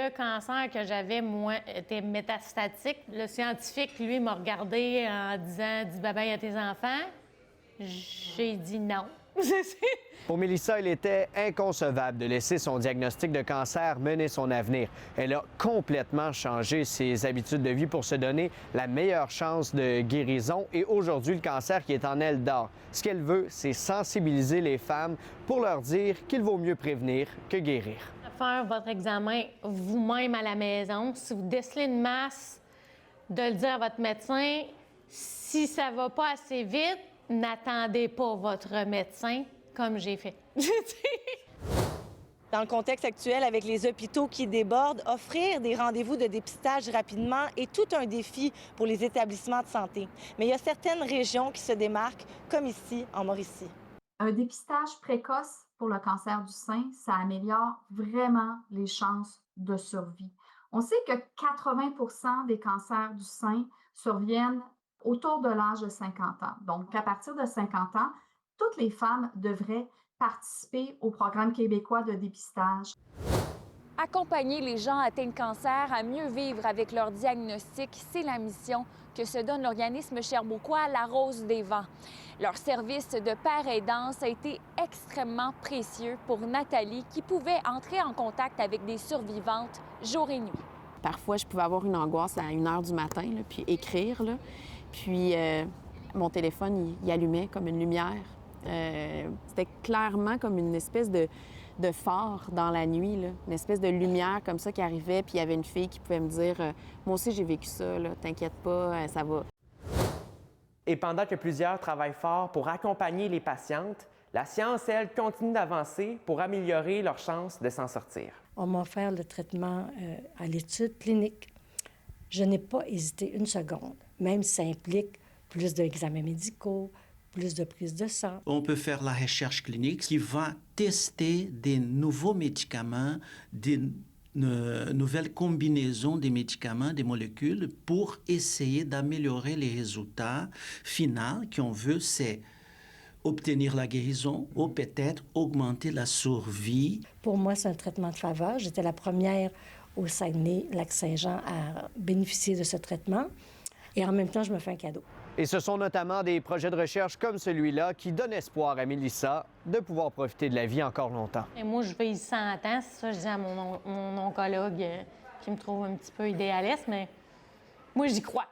le cancer que j'avais, moi, était métastatique. Le scientifique, lui, m'a regardé en disant « Dis bye-bye à tes enfants ». J'ai dit non. Pour Mélissa, il était inconcevable de laisser son diagnostic de cancer mener son avenir. Elle a complètement changé ses habitudes de vie pour se donner la meilleure chance de guérison. Et aujourd'hui, le cancer qui est en elle dort. Ce qu'elle veut, c'est sensibiliser les femmes pour leur dire qu'il vaut mieux prévenir que guérir. Faire votre examen vous-même à la maison. Si vous décelez une masse, de le dire à votre médecin. Si ça va pas assez vite, n'attendez pas votre médecin comme j'ai fait. Dans le contexte actuel, avec les hôpitaux qui débordent, offrir des rendez-vous de dépistage rapidement est tout un défi pour les établissements de santé. Mais il y a certaines régions qui se démarquent, comme ici, en Mauricie. Un dépistage précoce pour le cancer du sein, ça améliore vraiment les chances de survie. On sait que 80% des cancers du sein surviennent autour de l'âge de 50 ans. Donc, à partir de 50 ans, toutes les femmes devraient participer au programme québécois de dépistage. Accompagner les gens atteints de cancer à mieux vivre avec leur diagnostic, c'est la mission que se donne l'organisme cherbourgois La Rose des Vents. Leur service de père aidance a été extrêmement précieux pour Nathalie, qui pouvait entrer en contact avec des survivantes jour et nuit. Parfois, je pouvais avoir une angoisse à 1h du matin, là, puis écrire. Là. Puis mon téléphone, il allumait comme une lumière. C'était clairement comme une espèce de phare dans la nuit, là. Une espèce de lumière comme ça qui arrivait, puis il y avait une fille qui pouvait me dire « Moi aussi, j'ai vécu ça, là, t'inquiète pas, ça va ». Et pendant que plusieurs travaillent fort pour accompagner les patientes, la science, elle, continue d'avancer pour améliorer leurs chances de s'en sortir. On m'a offert le traitement à l'étude clinique. Je n'ai pas hésité une seconde, même si ça implique plus d'examens médicaux, plus de prise de sang. On peut faire la recherche clinique qui va tester des nouveaux médicaments, des nouvelles combinaisons des médicaments, des molécules, pour essayer d'améliorer les résultats finaux qu'on veut, c'est obtenir la guérison ou peut-être augmenter la survie. Pour moi, c'est un traitement de faveur. J'étais la première au Saguenay, Lac-Saint-Jean, à bénéficier de ce traitement. Et en même temps, je me fais un cadeau. Et ce sont notamment des projets de recherche comme celui-là qui donnent espoir à Mélissa de pouvoir profiter de la vie encore longtemps. Et moi, je vis 100 ans, c'est ça que je dis à mon oncologue qui me trouve un petit peu idéaliste, mais moi, j'y crois.